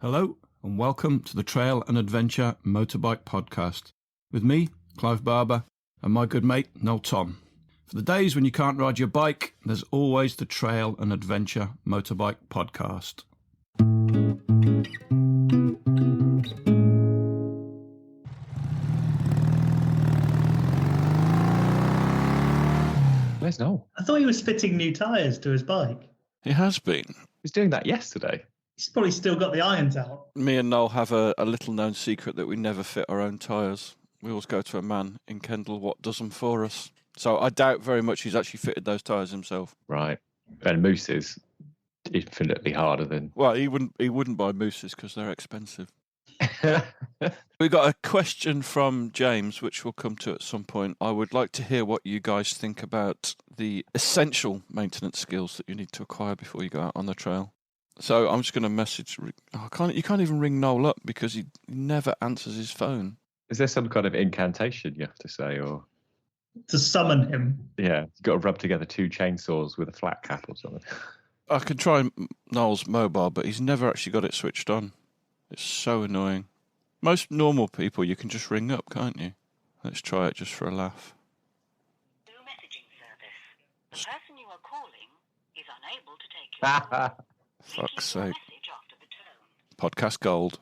Hello and welcome to the Trail and Adventure Motorbike Podcast with me, Clive Barber, and my good mate, Noel Tom. For the days when you can't ride your bike, there's always the Trail and Adventure Motorbike Podcast. Where's Noel? I thought he was fitting new tyres to his bike. He has been. He was doing that yesterday. He's probably still got the irons out. Me and Noel have a little known secret that we never fit our own tyres. We always go to a man in Kendal what does them for us. So I doubt very much he's actually fitted those tyres himself. Right. And Moose is infinitely harder than... Well, he wouldn't buy Mooses because they're expensive. We got a question from James, which we'll come to at some point. I would like to hear what you guys think about the essential maintenance skills that you need to acquire before you go out on the trail. So I'm just going to message... you can't even ring Noel up because he never answers his phone. Is there some kind of incantation you have to say, or... To summon him. Yeah, you've got to rub together two chainsaws with a flat cap or something. I could try Noel's mobile, but he's never actually got it switched on. It's so annoying. Most normal people you can just ring up, can't you? Let's try it just for a laugh. No messaging service. The person you are calling is unable to take your call. Fuck's sake. Message after the tone. Podcast gold.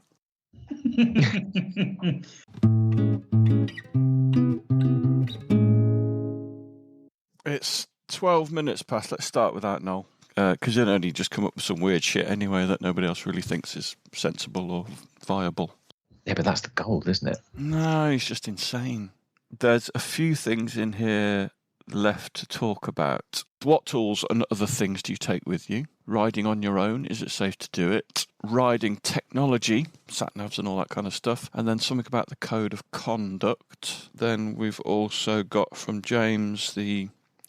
It's 12 minutes past. Let's start with that, Noel. Because you'll only just come up with some weird shit anyway that nobody else really thinks is sensible or viable. Yeah, but that's the gold, isn't it? No, he's just insane. There's a few things in here left to talk about. What tools and other things do you take with you? Riding on your own, is it safe to do it? Riding technology, sat-navs and all that kind of stuff. And then something about the code of conduct. Then we've also got from James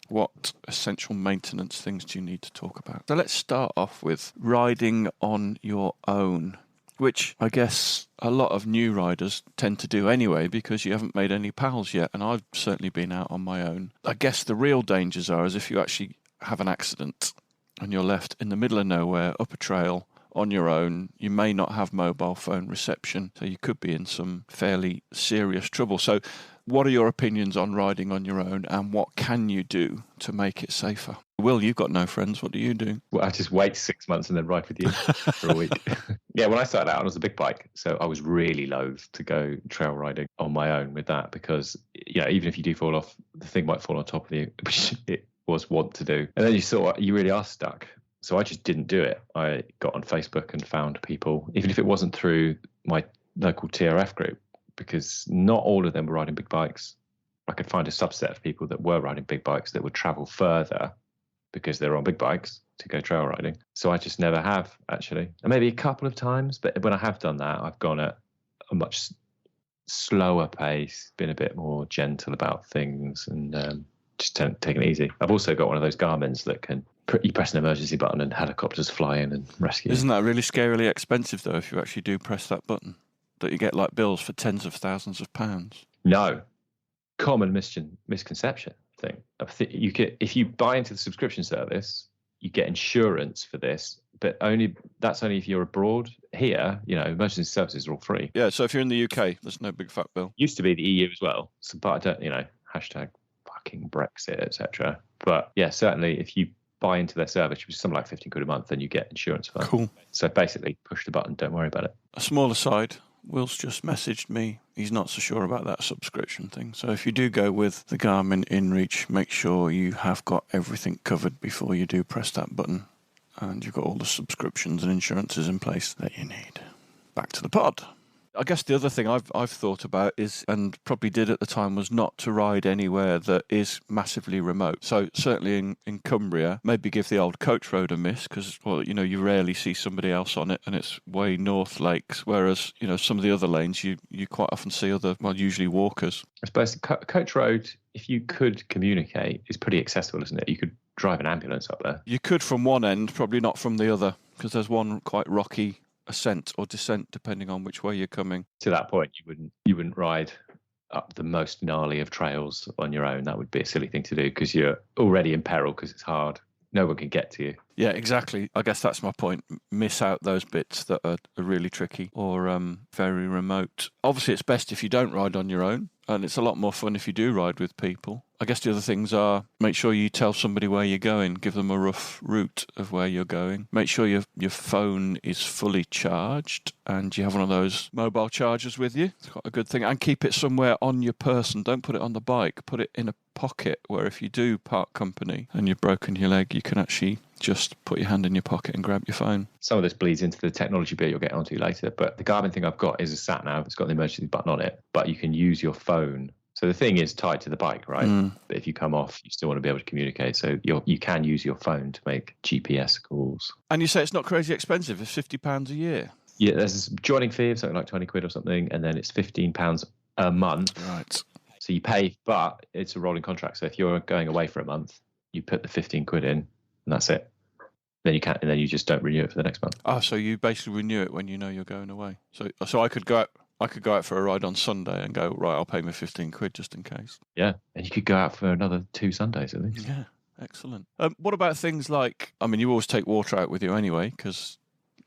what essential maintenance things do you need to talk about? So let's start off with riding on your own, which I guess a lot of new riders tend to do anyway because you haven't made any pals yet, and I've certainly been out on my own. I guess the real dangers are is if you actually have an accident and you're left in the middle of nowhere, up a trail, on your own. You may not have mobile phone reception, so you could be in some fairly serious trouble. So what are your opinions on riding on your own, and what can you do to make it safer? Will, you've got no friends. What do you do? Well, I just wait 6 months and then ride with you for a week. Yeah, when I started out, I was a big bike, so I was really loath to go trail riding on my own with that because, even if you do fall off, the thing might fall on top of you, which it was wont to do. And then you really are stuck. So I just didn't do it. I got on Facebook and found people, even if it wasn't through my local TRF group, because not all of them were riding big bikes. I could find a subset of people that were riding big bikes that would travel further because they're on big bikes to go trail riding. So I just never have, actually. And maybe a couple of times, but when I have done that, I've gone at a much slower pace, been a bit more gentle about things, and just taking it easy. I've also got one of those Garmins that can you press an emergency button and helicopters fly in and rescue. Isn't that really scarily expensive, though, if you actually do press that button? That you get like bills for tens of thousands of pounds? No. Common misconception thing. If you buy into the subscription service, you get insurance for this, but that's only if you're abroad. Here, emergency services are all free. Yeah, so if you're in the UK, there's no big fat bill. Used to be the EU as well, but I don't, hashtag fucking Brexit, etc. But yeah, certainly if you buy into their service, which is something like 15 quid a month, then you get insurance for that. Cool. So basically, push the button, don't worry about it. A small aside, Will's just messaged me. He's not so sure about that subscription thing. So if you do go with the Garmin InReach, make sure you have got everything covered before you do press that button. And you've got all the subscriptions and insurances in place that you need. Back to the pod. I guess the other thing I've thought about is, and probably did at the time, was not to ride anywhere that is massively remote. So certainly in Cumbria, maybe give the old coach road a miss because, you rarely see somebody else on it and it's way north lakes. Whereas, some of the other lanes, you quite often see usually walkers. I suppose coach road, if you could communicate, is pretty accessible, isn't it? You could drive an ambulance up there. You could from one end, probably not from the other, because there's one quite rocky ascent or descent depending on which way you're coming. To that point, you wouldn't ride up the most gnarly of trails on your own. That would be a silly thing to do because you're already in peril because it's hard. no one can get to you. Yeah, exactly. I guess that's my point. Miss out those bits that are really tricky or very remote. Obviously, it's best if you don't ride on your own, and it's a lot more fun if you do ride with people. I guess the other things are make sure you tell somebody where you're going, give them a rough route of where you're going. Make sure your phone is fully charged and you have one of those mobile chargers with you. It's quite a good thing. And keep it somewhere on your person. Don't put it on the bike. Put it in a pocket where if you do part company and you've broken your leg, you can actually just put your hand in your pocket and grab your phone. Some of this bleeds into the technology bit you'll get onto later, but the Garmin thing I've got is a sat nav. It's got the emergency button on it, but you can use your phone. So the thing is tied to the bike, right? But if you come off, you still want to be able to communicate. So you can use your phone to make GPS calls. And you say it's not crazy expensive. It's £50 a year. Yeah, there's this joining fee of something like 20 quid or something, and then it's £15 a month. Right. So you pay, but it's a rolling contract. So if you're going away for a month, you put the 15 quid in, and that's it. Then you can't, and then you just don't renew it for the next month. Oh, so you basically renew it when you know you're going away. So I could go out for a ride on Sunday and go, right, I'll pay me 15 quid just in case. Yeah, and you could go out for another 2 Sundays at least. Yeah, excellent. What about things like, I mean, you always take water out with you anyway because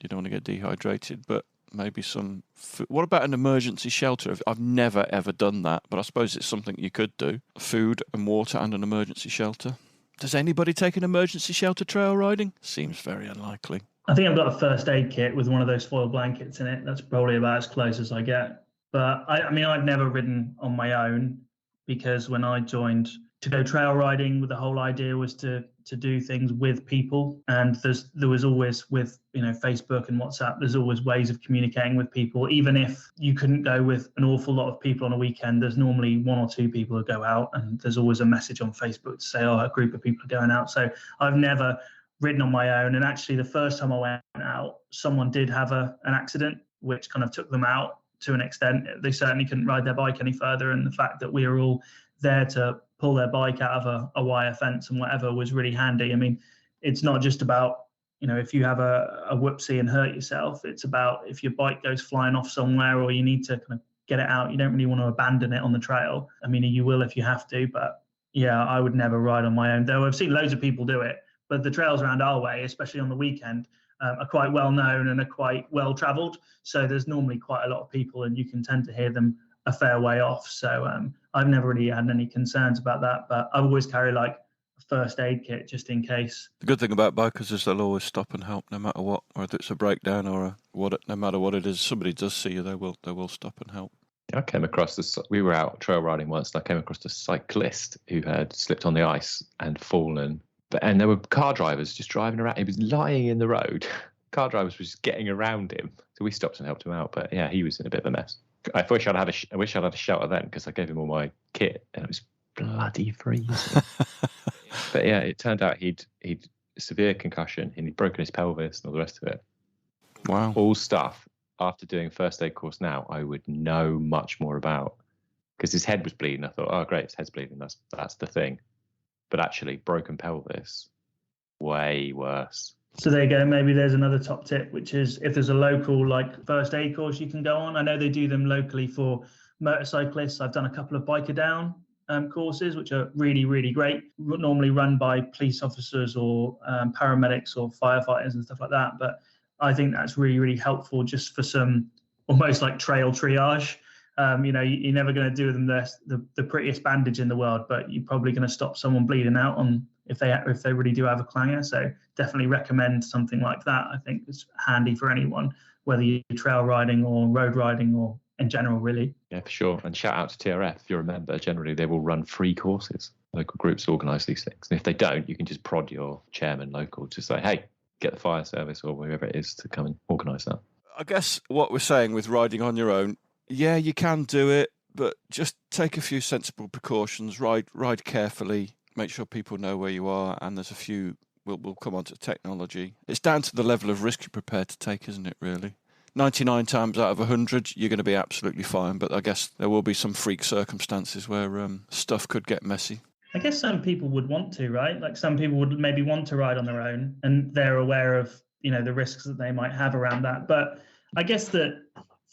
you don't want to get dehydrated, but maybe some food. What about an emergency shelter? I've never, ever done that, but I suppose it's something you could do. Food and water and an emergency shelter. Does anybody take an emergency shelter trail riding? Seems very unlikely. I think I've got a first aid kit with one of those foil blankets in it. That's probably about as close as I get. But I mean, I've never ridden on my own because when I joined to go trail riding, the whole idea was to do things with people. And there was always with, Facebook and WhatsApp, there's always ways of communicating with people. Even if you couldn't go with an awful lot of people on a weekend, there's normally 1 or 2 people who go out and there's always a message on Facebook to say, a group of people are going out. So I've never ridden on my own. And actually the first time I went out, someone did have an accident, which kind of took them out to an extent. They certainly couldn't ride their bike any further. And the fact that we were all there to pull their bike out of a wire fence and whatever was really handy. I mean, it's not just about, if you have a whoopsie and hurt yourself, it's about if your bike goes flying off somewhere or you need to kind of get it out, you don't really want to abandon it on the trail. I mean, you will if you have to, but yeah, I would never ride on my own, though I've seen loads of people do it. But the trails around our way, especially on the weekend, are quite well known and are quite well travelled. So there's normally quite a lot of people and you can tend to hear them a fair way off. So I've never really had any concerns about that, but I always carry like a first aid kit just in case. The good thing about bikers is they'll always stop and help no matter what, whether it's a breakdown or no matter what it is. Somebody does see you, they will stop and help. I came across this. We were out trail riding once, and I came across a cyclist who had slipped on the ice and fallen. And there were car drivers just driving around. He was lying in the road. Car drivers were just getting around him. So we stopped and helped him out. But yeah, he was in a bit of a mess. I wish I'd had a shelter then because I gave him all my kit and it was bloody freezing. But yeah, it turned out he'd severe concussion and he'd broken his pelvis and all the rest of it. Wow. All stuff after doing first aid course now I would know much more about because his head was bleeding. I thought, oh great, his head's bleeding. That's the thing. But actually, broken pelvis, way worse. So there you go. Maybe there's another top tip, which is if there's a local like first aid course you can go on. I know they do them locally for motorcyclists. I've done a couple of biker down courses, which are really, really great. Normally run by police officers or paramedics or firefighters and stuff like that. But I think that's really, really helpful just for some almost like trail triage. You're never going to do them the prettiest bandage in the world, but you're probably going to stop someone bleeding out on if they really do have a clanger. So definitely recommend something like that. I think it's handy for anyone, whether you're trail riding or road riding or in general, really. Yeah, for sure. And shout out to TRF. If you're a member, generally they will run free courses. Local groups organise these things. And if they don't, you can just prod your chairman local to say, hey, get the fire service or whoever it is to come and organise that. I guess what we're saying with riding on your own, yeah, you can do it, but just take a few sensible precautions. Ride carefully. Make sure people know where you are. And there's a few. We'll come on to technology. It's down to the level of risk you're prepared to take, isn't it? Really. 99 times out of 100, you're going to be absolutely fine. But I guess there will be some freak circumstances where stuff could get messy. I guess some people would want to, right? Like some people would maybe want to ride on their own, and they're aware of the risks that they might have around that. But I guess that.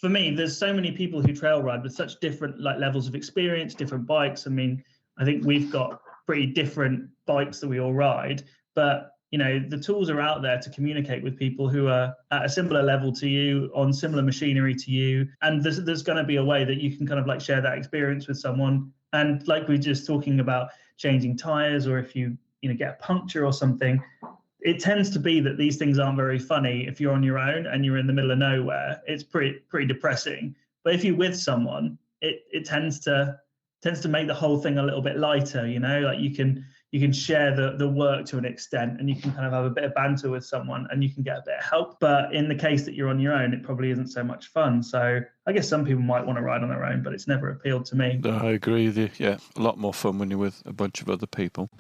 For me, there's so many people who trail ride with such different levels of experience, different bikes. I mean, I think we've got pretty different bikes that we all ride, but the tools are out there to communicate with people who are at a similar level to you, on similar machinery to you. And there's going to be a way that you can kind of like share that experience with someone. And like we're just talking about changing tires, or if you get a puncture or something, it tends to be that these things aren't very funny if you're on your own and you're in the middle of nowhere. It's pretty depressing. But if you're with someone, it tends to make the whole thing a little bit lighter. Like you can share the work to an extent, and you can kind of have a bit of banter with someone, and you can get a bit of help. But in the case that you're on your own, it probably isn't so much fun. So I guess some people might want to ride on their own, but it's never appealed to me. No, I agree with you. Yeah, a lot more fun when you're with a bunch of other people.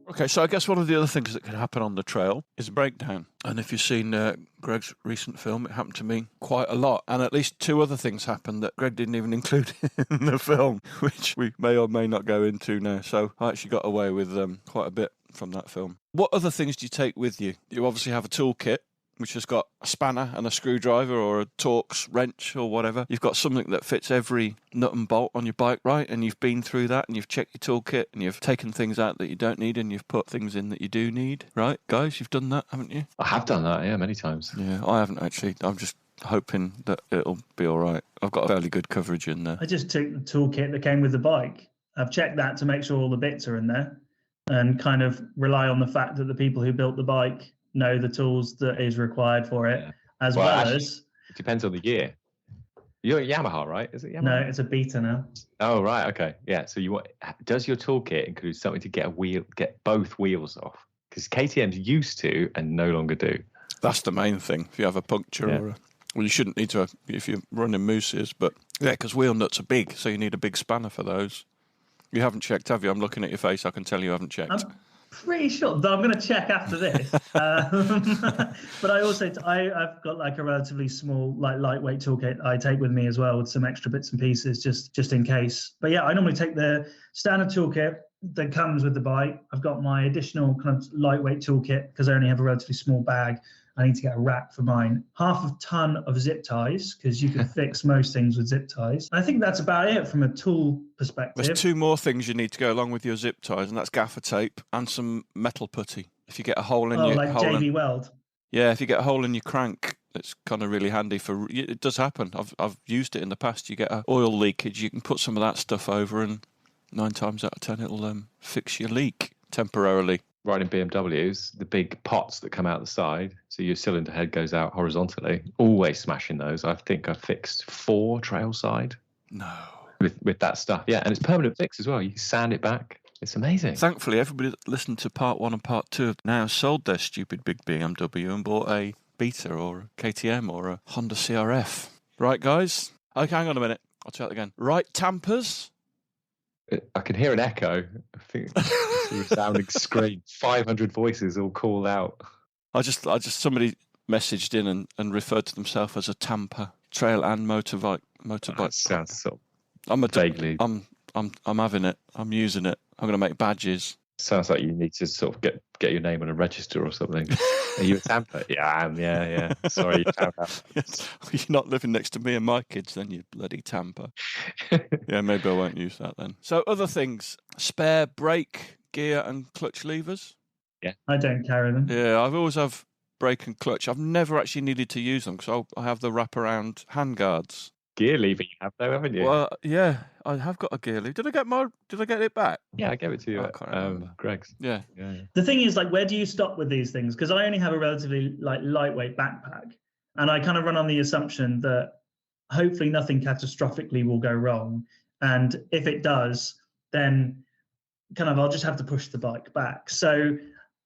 Okay, so I guess one of the other things that can happen on the trail is a breakdown. And if you've seen Greg's recent film, it happened to me quite a lot. And at least 2 other things happened that Greg didn't even include in the film, which we may or may not go into now. So I actually got away with quite a bit from that film. What other things do you take with you? You obviously have a toolkit, which has got a spanner and a screwdriver or a Torx wrench or whatever. You've got something that fits every nut and bolt on your bike, right? And you've been through that, and you've checked your toolkit, and you've taken things out that you don't need, and you've put things in that you do need, right? Guys, you've done that, haven't you? I have done that, yeah, many times. Yeah, I haven't actually. I'm just hoping that it'll be all right. I've got fairly good coverage in there. I just took the toolkit that came with the bike. I've checked that to make sure all the bits are in there, and kind of rely on the fact that the people who built the bike know the tools that is required for it, as well actually, as... It depends on the gear. You're a Yamaha, right? Is it Yamaha? No, it's a Beta now. Oh, right, okay. Yeah, so does your toolkit include something to get both wheels off? Because KTMs used to and no longer do. That's the main thing. If you have a puncture well, you shouldn't need to if you're running mooses, but yeah, because wheel nuts are big, so you need a big spanner for those. You haven't checked, have you? I'm looking at your face. I can tell you haven't checked. I'm pretty sure, though I'm going to check after this. But I've got like a relatively small, like lightweight toolkit I take with me as well, with some extra bits and pieces just in case. But yeah, I normally take the standard toolkit that comes with the bike. I've got my additional kind of lightweight toolkit because I only have a relatively small bag. I need to get a rack for mine. 1/2 ton of zip ties, because you can fix most things with zip ties. I think that's about it from a tool perspective. There's 2 more things you need to go along with your zip ties, and that's gaffer tape and some metal putty. If you get a hole in your... like JB Weld? Yeah, if you get a hole in your crank, it's kind of really handy for... It does happen. I've used it in the past. You get an oil leakage, you can put some of that stuff over, and 9 times out of 10 it'll fix your leak temporarily. Riding BMWs, the big pots that come out the side, so your cylinder head goes out horizontally, always smashing those. I think I fixed 4 trail side. No. With that stuff, yeah, and it's permanent fix as well. You can sand it back. It's amazing. Thankfully, everybody that listened to part 1 and part 2 have now sold their stupid big BMW and bought a Beta or a KTM or a Honda CRF. Right, guys? Okay, hang on a minute. I'll try it again. Right, tampers? I can hear an echo. I think it's a resounding scream. 500 voices all call out. I just somebody messaged in and referred to themselves as a tamper, trail and motorbike. That sounds so vaguely. I'm having it. I'm using it. I'm going to make badges. Sounds like you need to sort of get your name on a register or something. Are you a tamper? Yeah, I am. Yeah. Sorry, you tamper. You're not living next to me and my kids, then you bloody tamper. Yeah, maybe I won't use that then. So other things, spare brake, gear and clutch levers. Yeah. I don't carry them. Yeah, I've always have brake and clutch. I've never actually needed to use them because I have the wraparound handguards. Gear lever you have though, haven't you? Well, yeah, I have got a gear lever. Did I get it back? Yeah, I gave it to you. I can't remember. Greg's. Yeah. The thing is, like, where do you stop with these things? Because I only have a relatively lightweight backpack, and I kind of run on the assumption that hopefully nothing catastrophically will go wrong, and if it does, then kind of I'll just have to push the bike back. So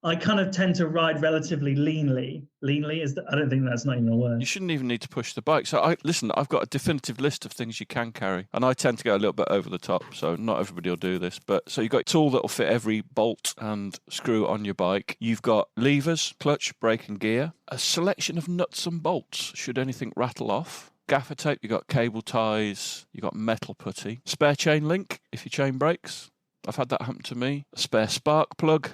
I kind of tend to ride relatively leanly. I don't think that's not even a word. You shouldn't even need to push the bike. So I've got a definitive list of things you can carry, and I tend to go a little bit over the top. So not everybody will do this, but so you've got a tool that will fit every bolt and screw on your bike. You've got levers, clutch, brake, and gear. A selection of nuts and bolts should anything rattle off. Gaffer tape. You got cable ties. You got metal putty. Spare chain link if your chain breaks. I've had that happen to me. A spare spark plug.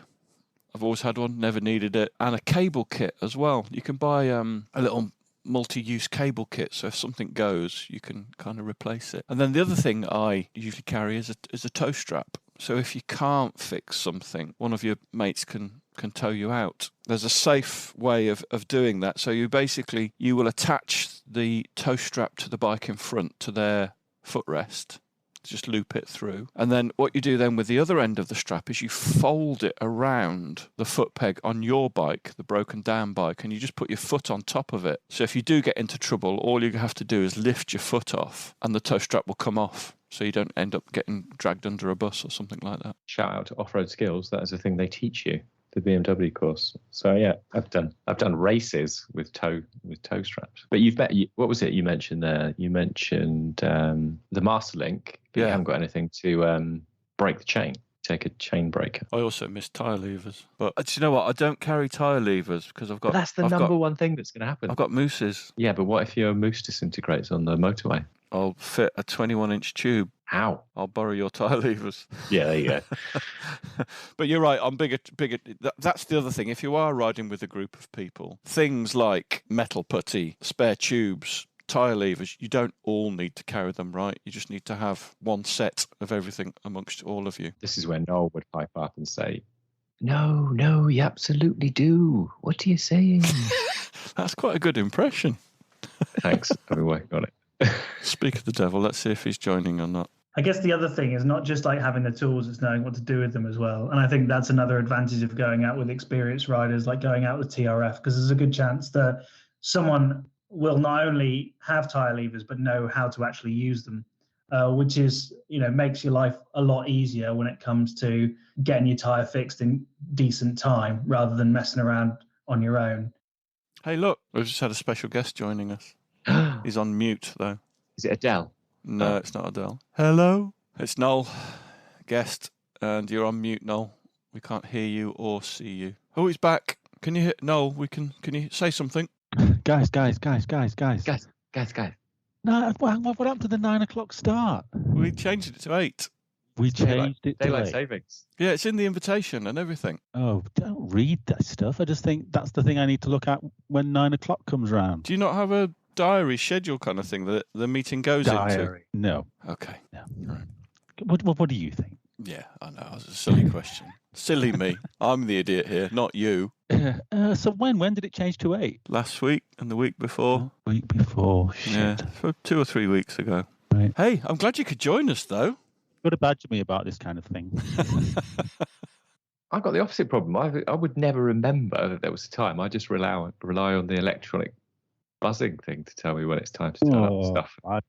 I've always had one, never needed it. And a cable kit as well. You can buy a little multi-use cable kit, so if something goes, you can kind of replace it. And then the other thing I usually carry is a toe strap. So if you can't fix something, one of your mates can tow you out. There's a safe way of doing that. So you will attach the tow strap to the bike in front to their footrest. Just loop it through. And then what you do then with the other end of the strap is you fold it around the foot peg on your bike, the broken down bike, and you just put your foot on top of it. So if you do get into trouble, all you have to do is lift your foot off and the tow strap will come off. So you don't end up getting dragged under a bus or something like that. Shout out to Off-Road Skills. That is a thing they teach you, the BMW course. So yeah, I've done races with tow straps. But what was it you mentioned there? You mentioned the Master Link. But you haven't got anything to break the chain. Take a chain breaker. I also miss tyre levers. But do you know what? I don't carry tyre levers because I've got... But that's the number one thing that's going to happen. I've got mooses. Yeah, but what if your moose disintegrates on the motorway? I'll fit a 21-inch tube. How? I'll borrow your tyre levers. Yeah, there you go. But you're right, I'm bigger. That's the other thing. If you are riding with a group of people, things like metal putty, spare tubes, tyre levers, you don't all need to carry them, right? You just need to have one set of everything amongst all of you. This is when Noel would pipe up and say, No, you absolutely do. What are you saying? That's quite a good impression. Thanks. I've been working on it. Speak of the devil, let's see if he's joining or not. I guess the other thing is not just like having the tools, it's knowing what to do with them as well. And I think that's another advantage of going out with experienced riders, like going out with TRF, because there's a good chance that someone will not only have tyre levers, but know how to actually use them, which is, makes your life a lot easier when it comes to getting your tyre fixed in decent time rather than messing around on your own. Hey, look, we've just had a special guest joining us. He's on mute, though. Is it Adele? No, It's not Adele. Hello? It's Noel, guest, and you're on mute, Noel. We can't hear you or see you. Oh, he's back. Can you hear Noel? Can you say something? Guys. No, what happened to the 9 o'clock start? We changed it to 8. We changed it to Daylight 8. savings. Yeah, it's in the invitation and everything. Oh, don't read that stuff. I just think that's the thing I need to look at when 9 o'clock comes round. Do you not have a diary schedule kind of thing that the meeting goes into? No. Okay. No. Right. What do you think? Yeah, I know. It's a silly question. Silly me. I'm the idiot here, not you. So when did it change to 8? Last week and the week before. Week before. Shit. Yeah, for 2 or 3 weeks ago. Right. Hey, I'm glad you could join us, though. Got to badger me about this kind of thing. I've got the opposite problem. I would never remember that there was a time. I just rely on the electronic buzzing thing to tell me when it's time to turn up stuff. I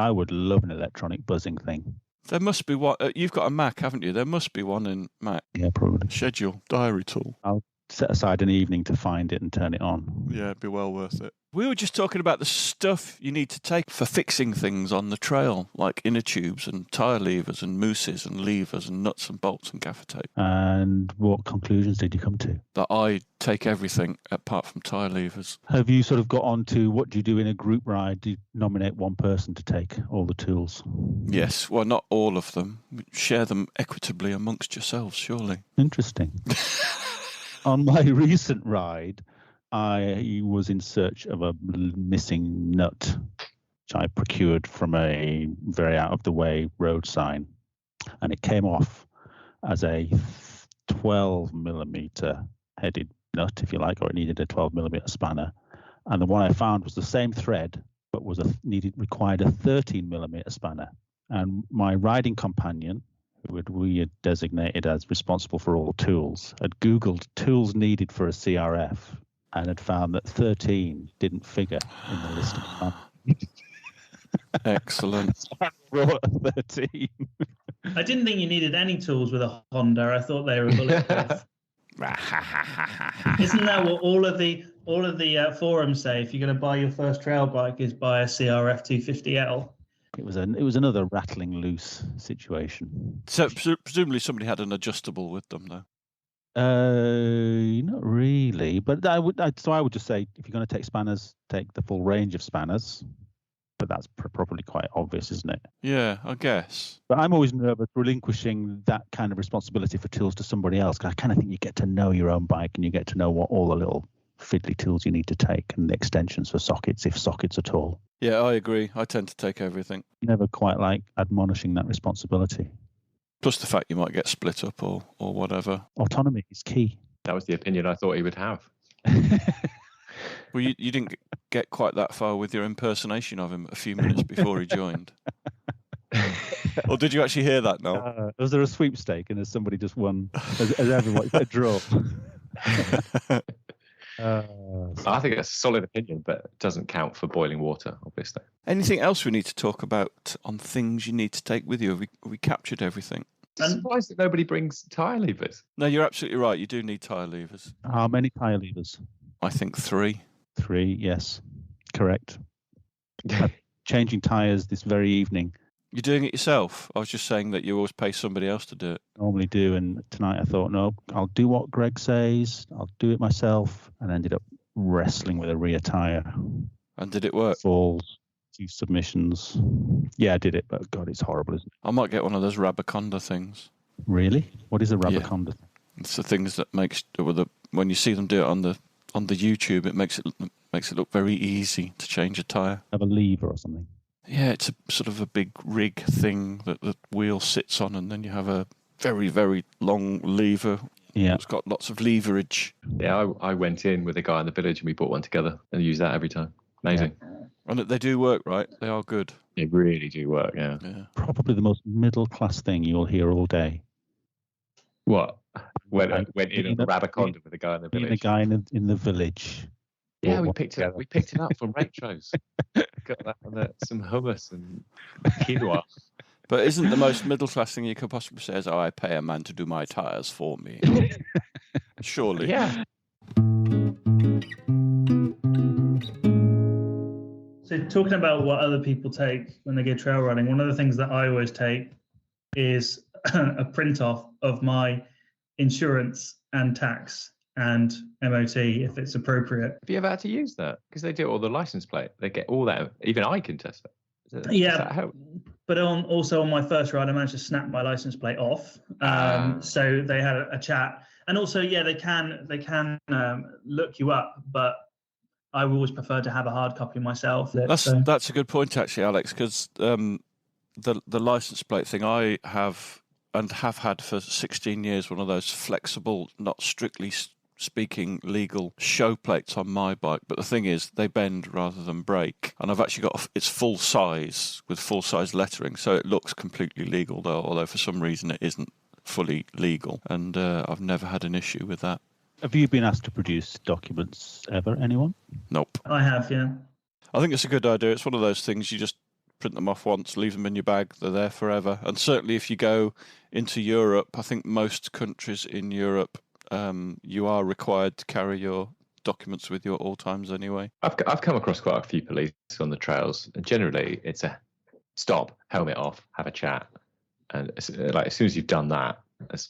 would love an electronic buzzing thing. There must be one. You've got a Mac, haven't you? There must be one in Mac. Yeah, probably. Schedule, diary tool. I'll set aside an evening to find it and turn it on. Yeah, it'd be well worth it. We were just talking about the stuff you need to take for fixing things on the trail, like inner tubes and tyre levers and mooses and levers and nuts and bolts and gaffer tape. And what conclusions did you come to? That I take everything apart from tyre levers. Have you sort of got on to what do you do in a group ride? Do you nominate one person to take all the tools? Yes, well, not all of them. Share them equitably amongst yourselves, surely. Interesting. On my recent ride, I was in search of a missing nut, which I procured from a very out-of-the-way road sign. And it came off as a 12mm headed nut, if you like, or it needed a 12mm spanner. And the one I found was the same thread, but required a 13mm spanner. And my riding companion, who we had designated as responsible for all tools, had Googled tools needed for a CRF and had found that 13 didn't figure in the list of Excellent. So I brought a 13. I didn't think you needed any tools with a Honda. I thought they were bulletproof. Isn't that what all of the forums say? If you're going to buy your first trail bike, is buy a CRF 250L. It was another rattling loose situation. So presumably somebody had an adjustable with them, though. Not really, but I would just say if you're going to take spanners, take the full range of spanners. But that's probably quite obvious, isn't it? Yeah, I guess. But I'm always nervous relinquishing that kind of responsibility for tools to somebody else. Because I kind of think you get to know your own bike and you get to know what all the little fiddly tools you need to take and the extensions for sockets, if sockets at all. Yeah, I agree. I tend to take everything. Never quite like admonishing that responsibility. Plus the fact you might get split up or whatever. Autonomy is key. That was the opinion I thought he would have. Well, you didn't get quite that far with your impersonation of him a few minutes before he joined. Or did you actually hear that, Noel? Was there a sweepstake and has somebody just won? Has everyone a draw? I think that's a solid opinion, but it doesn't count for boiling water, obviously. Anything else we need to talk about on things you need to take with you? Have we captured everything? I'm surprised that nobody brings tyre levers. No, you're absolutely right. You do need tyre levers. How many tyre levers? I think 3. 3, yes. Correct. Changing tyres this very evening. You're doing it yourself? I was just saying that you always pay somebody else to do it. Normally do, and tonight I thought, no, I'll do what Greg says. I'll do it myself, and ended up wrestling with a rear tyre. And did it work? Falls, 2 submissions. Yeah, I did it, but God, it's horrible, isn't it? I might get one of those Rabaconda things. Really? What is a Rabaconda? Yeah. It's the things that makes when you see them do it on the YouTube, it makes it look very easy to change a tyre. Have a lever or something. Yeah, it's a sort of a big rig thing that the wheel sits on, and then you have a very, very long lever. Yeah. It's got lots of leverage. Yeah, I went in with a guy in the village and we bought one together and use that every time. Amazing. Yeah. And they do work, right? They are good. They really do work, yeah. Probably the most middle-class thing you'll hear all day. What? Went in a Rabaconda with a guy in the village. A guy in the village. Yeah, we picked it up from Waitrose. Got that and some hummus and quinoa. But isn't the most middle class thing you could possibly say is, I pay a man to do my tyres for me? Surely. Yeah. So talking about what other people take when they go trail riding, one of the things that I always take is a print off of my insurance and tax and MOT if it's appropriate. Have you ever had to use that? Because they do all the license plate. They get all that. Even I can test it. Yeah. Does that help? But also on my first ride, I managed to snap my license plate off. So they had a chat. And also, yeah, they can look you up, but I always prefer to have a hard copy myself. That's a good point, actually, Alex, because the license plate thing, I have had for 16 years one of those flexible, not strictly speaking legal show plates on my bike, but the thing is they bend rather than break, and I've actually got it's full size with full size lettering, so it looks completely legal although for some reason it isn't fully legal, and I've never had an issue with that. Have you been asked to produce documents ever, anyone? Nope. I have, yeah. I think it's a good idea. It's one of those things you just print them off once, leave them in your bag, they're there forever. And certainly if you go into Europe, I think most countries in Europe, you are required to carry your documents with you at all times anyway. I've come across quite a few police on the trails, and generally it's a stop, helmet off, have a chat, and as soon as you've done that,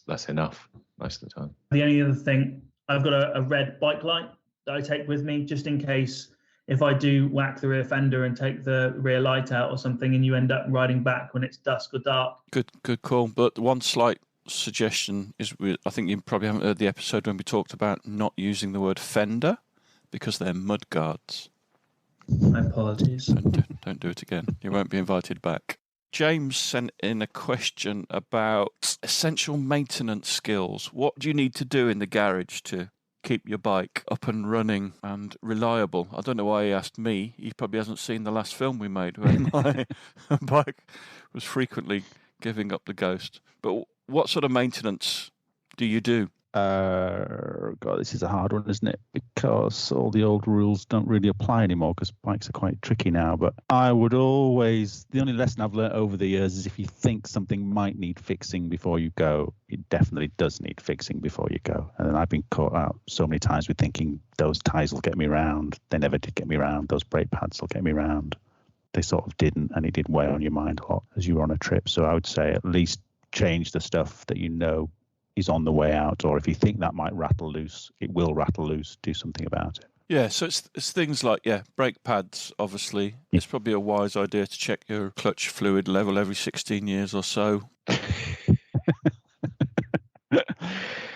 that's enough most of the time. The only other thing, I've got a red bike light that I take with me just in case if I do whack the rear fender and take the rear light out or something, and you end up riding back when it's dusk or dark. Good call. But one slight suggestion is, I think you probably haven't heard the episode when we talked about not using the word fender because they're mud guards. My apologies. Don't do it again. You won't be invited back. James sent in a question about essential maintenance skills. What do you need to do in the garage to keep your bike up and running and reliable? I don't know why he asked me. He probably hasn't seen the last film we made where my bike was frequently giving up the ghost. But what sort of maintenance do you do? God, this is a hard one, isn't it? Because all the old rules don't really apply anymore because bikes are quite tricky now. But I would always, the only lesson I've learned over the years is if you think something might need fixing before you go, it definitely does need fixing before you go. And then I've been caught out so many times with thinking those tyres will get me round. They never did get me round. Those brake pads will get me round. They sort of didn't, and it did weigh on your mind a lot as you were on a trip. So I would say at least change the stuff that you know is on the way out, or if you think that might rattle loose, it will rattle loose. Do something about it. Yeah, so it's things like, brake pads, obviously. It's probably a wise idea to check your clutch fluid level every 16 years or so.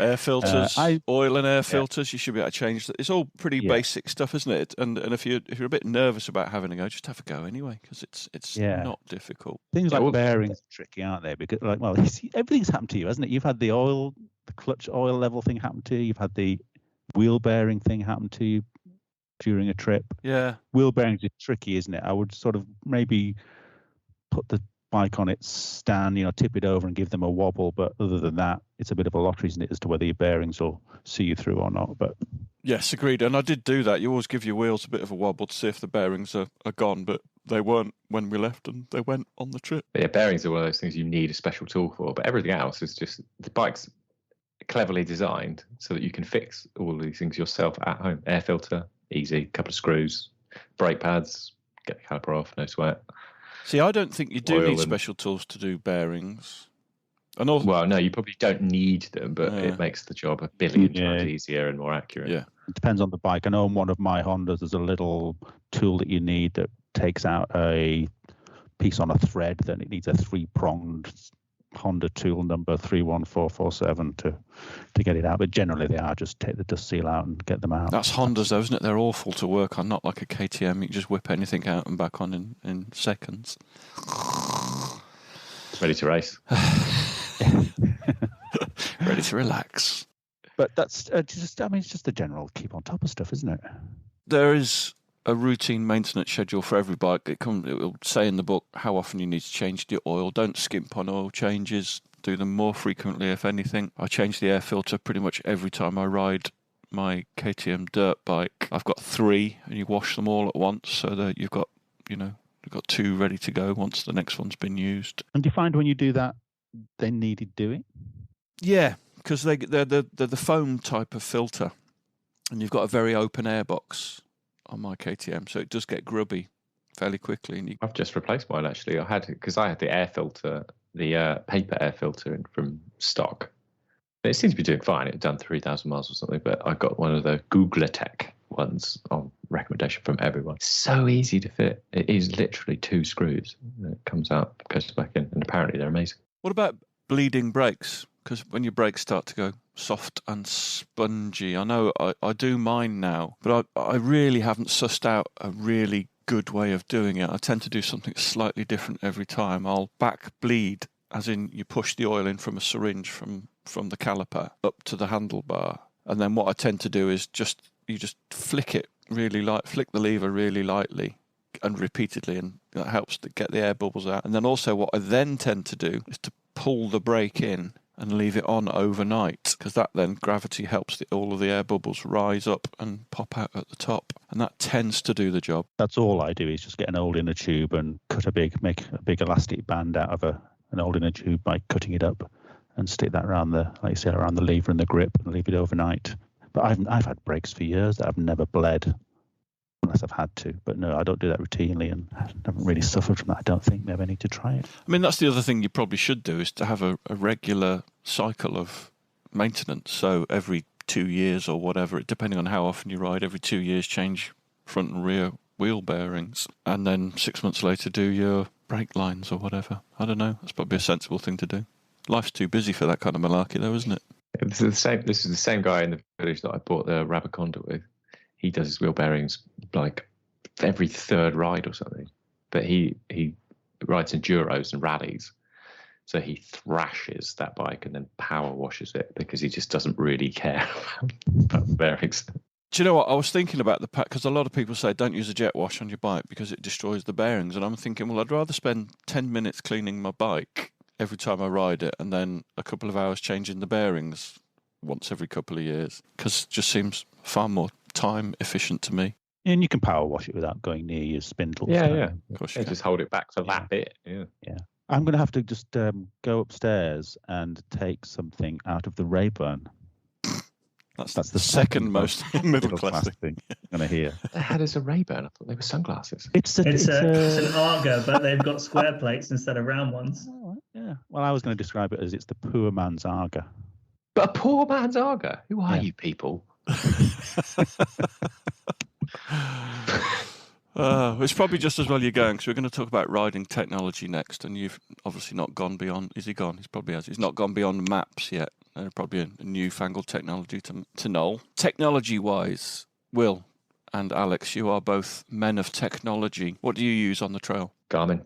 Air filters, oil and air filters. Yeah. You should be able to change that. It's all pretty basic stuff, isn't it? And if you're a bit nervous about having a go, just have a go anyway, because it's not difficult. Things like bearings are tricky, aren't they? Because everything's happened to you, hasn't it? You've had the clutch oil level thing happen to you. You've had the wheel bearing thing happen to you during a trip. Yeah, wheel bearings are tricky, isn't it? I would sort of maybe put the bike on its stand, tip it over and give them a wobble. But other than that, it's a bit of a lottery, isn't it, as to whether your bearings will see you through or not. But yes, agreed. And I did do that. You always give your wheels a bit of a wobble to see if the bearings are gone, but they weren't when we left, and they went on the trip. But yeah, bearings are one of those things you need a special tool for. But everything else is just the bike's cleverly designed so that you can fix all of these things yourself at home. Air filter, easy. Couple of screws, brake pads, get the caliper off, no sweat. See, I don't think you do need special tools to do bearings. And also, well, no, you probably don't need them, but it makes the job a billion times easier and more accurate. Yeah, it depends on the bike. I know on one of my Hondas, there's a little tool that you need that takes out a piece on a thread. Then it needs a 3-pronged Honda tool number 31447 to get it out. But generally, they are just take the dust seal out and get them out. That's Hondas, though, isn't it? They're awful to work on. Not like a KTM. You can just whip anything out and back on in seconds. Ready to race. Ready to relax. But that's it's just the general keep on top of stuff, isn't it? There is a routine maintenance schedule for every bike. It will say in the book how often you need to change the oil. Don't skimp on oil changes. Do them more frequently, if anything. I change the air filter pretty much every time I ride my KTM dirt bike. I've got 3, and you wash them all at once, so that you've got 2 ready to go once the next one's been used. And do you find when you do that, they needed doing? Yeah, because they're the foam type of filter, and you've got a very open air box on my KTM, so it does get grubby fairly quickly. And I've just replaced mine, actually. I had the air filter, the paper air filter from stock. It seems to be doing fine. It had done 3,000 miles or something, but I got one of the Googletech ones on recommendation from everyone. So easy to fit. It is literally 2 screws. It comes out, goes back in, and apparently they're amazing. What about bleeding brakes? Because when your brakes start to go soft and spongy, I know I do mine now, but I really haven't sussed out a really good way of doing it. I tend to do something slightly different every time. I'll back bleed, as in you push the oil in from a syringe from the caliper up to the handlebar, and then what I tend to do is you just flick it really light, flick the lever really lightly and repeatedly, and that helps to get the air bubbles out. And then also what I then tend to do is to pull the brake in and leave it on overnight, because that then gravity helps all of the air bubbles rise up and pop out at the top, and that tends to do the job. That's all I do, is just get an old inner tube and make a big elastic band out of an old inner tube by cutting it up and stick that around around the lever and the grip and leave it overnight. But I've had brakes for years that I've never bled unless I've had to. But no, I don't do that routinely, and I haven't really suffered from that. I don't think. Maybe I need to try it. I mean, that's the other thing you probably should do, is to have a regular cycle of maintenance. So every 2 years or whatever, depending on how often you ride, every 2 years change front and rear wheel bearings, and then 6 months later do your brake lines or whatever. I don't know. That's probably a sensible thing to do. Life's too busy for that kind of malarkey, though, isn't it? This is the same guy in the village that I bought the Rabaconda with. He does his wheel bearings like every 3rd ride or something. But he rides enduros and rallies. So he thrashes that bike and then power washes it, because he just doesn't really care about the bearings. Do you know what? I was thinking about the pack, because a lot of people say don't use a jet wash on your bike because it destroys the bearings. And I'm thinking, well, I'd rather spend 10 minutes cleaning my bike every time I ride it, and then a couple of hours changing the bearings once every couple of years, because it just seems far more time efficient to me. And you can power wash it without going near your spindles. Yeah. Of course, you just hold it back to lap it. Yeah. I'm going to have to just go upstairs and take something out of the Rayburn. That's the second most middle class thing I'm going to hear. The hell is a Rayburn? I thought they were sunglasses. It's an Arga, but they've got square plates instead of round ones. Oh, yeah. Well, I was going to describe it as it's the poor man's Arga. But a poor man's Arga? Who are you people? It's probably just as well you're going, because we're going to talk about riding technology next, and you've obviously not gone beyond. Is he gone? He probably has. He's not gone beyond maps yet. probably a newfangled technology to Noel. Technology-wise, Will and Alex, you are both men of technology. What do you use on the trail? Garmin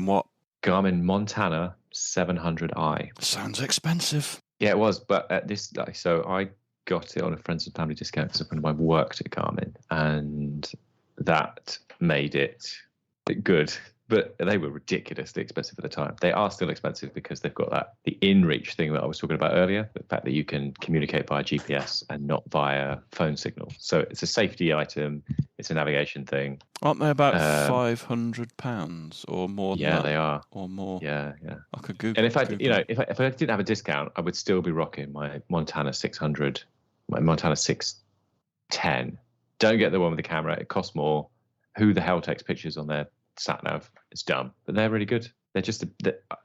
What? Garmin Montana 700i. Sounds expensive. Yeah, it was, but at this, so I got it on a friends and family discount because a friend of mine worked at Garmin, and that made it good. But they were ridiculously expensive at the time. They are still expensive because they've got the in-reach thing that I was talking about earlier, the fact that you can communicate via GPS and not via phone signal. So it's a safety item. It's a navigation thing. Aren't they about £500 or more than that? Yeah, they are. Or more. Yeah. I could Google. And if I didn't have a discount, I would still be rocking my Montana 600, my Montana 610. Don't get the one with the camera. It costs more. Who the hell takes pictures on their sat nav? It's dumb, but they're really good. They're just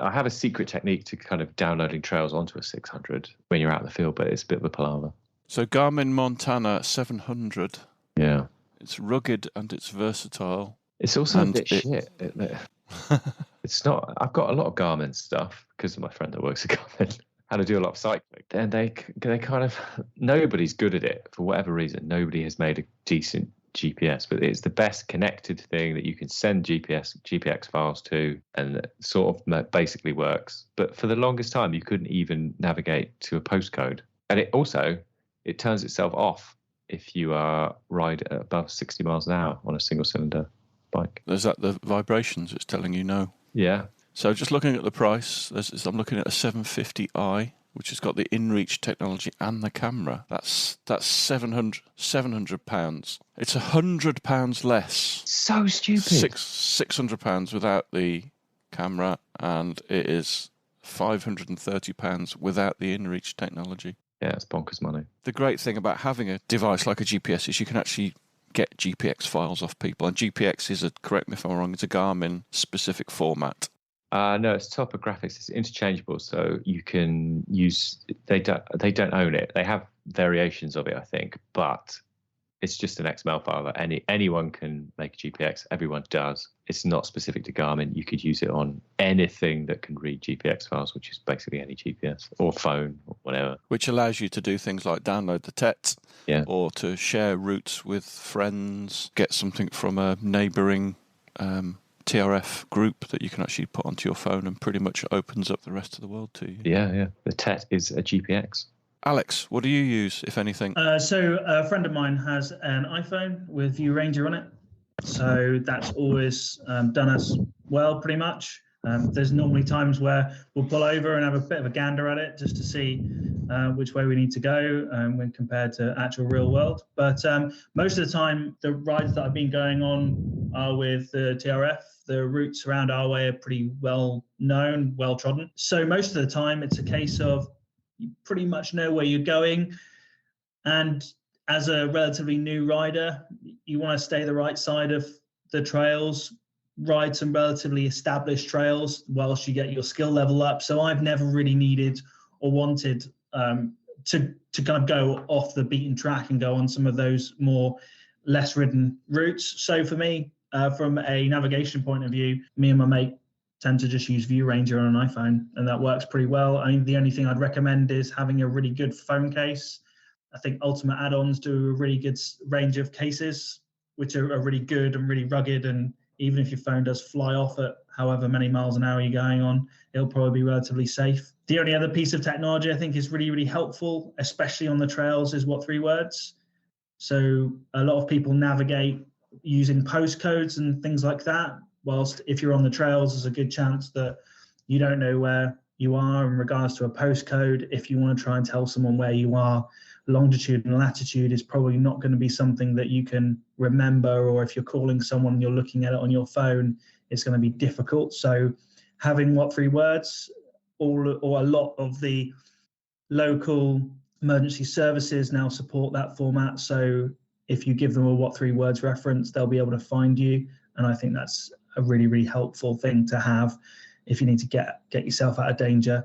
I have a secret technique to kind of downloading trails onto a 600 when you're out in the field, but it's a bit of a palaver. So Garmin Montana 700. Yeah. It's rugged and it's versatile. It's also a bit shit. It's not. I've got a lot of Garmin stuff because of my friend that works at Garmin. And I do a lot of cycling. And they kind of, nobody's good at it for whatever reason. Nobody has made a decent GPS, but it's the best connected thing that you can send GPX files to, and it sort of basically works. But for the longest time, you couldn't even navigate to a postcode. And it turns itself off if you ride at above 60 miles an hour on a single cylinder bike. Is that the vibrations it's telling you no? Yeah. So just looking at the price, I'm looking at a 750i, which has got the InReach technology and the camera. That's £700. It's £100 less. So stupid. £600 without the camera, and it is £530 without the InReach technology. Yeah, it's bonkers money. The great thing about having a device like a GPS is you can actually get GPX files off people, and GPX is correct me if I'm wrong, it's a Garmin specific format. No, it's topographics. It's interchangeable, so you can use. They don't own it. They have variations of it, I think, but it's just an XML file that anyone can make a GPX. Everyone does. It's not specific to Garmin. You could use it on anything that can read GPX files, which is basically any GPS or phone or whatever. Which allows you to do things like download the TET, or to share routes with friends, get something from a neighbouring TRF group that you can actually put onto your phone, and pretty much opens up the rest of the world to you. Yeah. The TET is a GPX. Alex, what do you use, if anything? So a friend of mine has an iPhone with View Ranger on it. So that's always done us well, pretty much. There's normally times where we'll pull over and have a bit of a gander at it just to see which way we need to go when compared to actual real world. But most of the time, the rides that I've been going on are with the TRF. The routes around our way are pretty well known, well trodden. So most of the time, it's a case of you pretty much know where you're going. And as a relatively new rider, you want to stay the right side of the trails, ride some relatively established trails whilst you get your skill level up. So I've never really needed or wanted to kind of go off the beaten track and go on some of those more less ridden routes. So for me, from a navigation point of view, me and my mate tend to just use View Ranger on an iPhone, and that works pretty well. I mean, the only thing I'd recommend is having a really good phone case. I think Ultimate Add-ons do a really good range of cases, which are really good and really rugged, and even if your phone does fly off at however many miles an hour you're going on, it'll probably be relatively safe. The only other piece of technology I think is really, really helpful, especially on the trails, is What 3 Words. So a lot of people navigate using postcodes and things like that, whilst if you're on the trails, there's a good chance that you don't know where you are in regards to a postcode. If you want to try and tell someone where you are, longitude and latitude is probably not going to be something that you can remember, or if you're calling someone and you're looking at it on your phone, it's going to be difficult. So having What 3 Words, or a lot of the local emergency services now support that format. So if you give them a What 3 Words reference, they'll be able to find you. And I think that's a really, really helpful thing to have if you need to get yourself out of danger.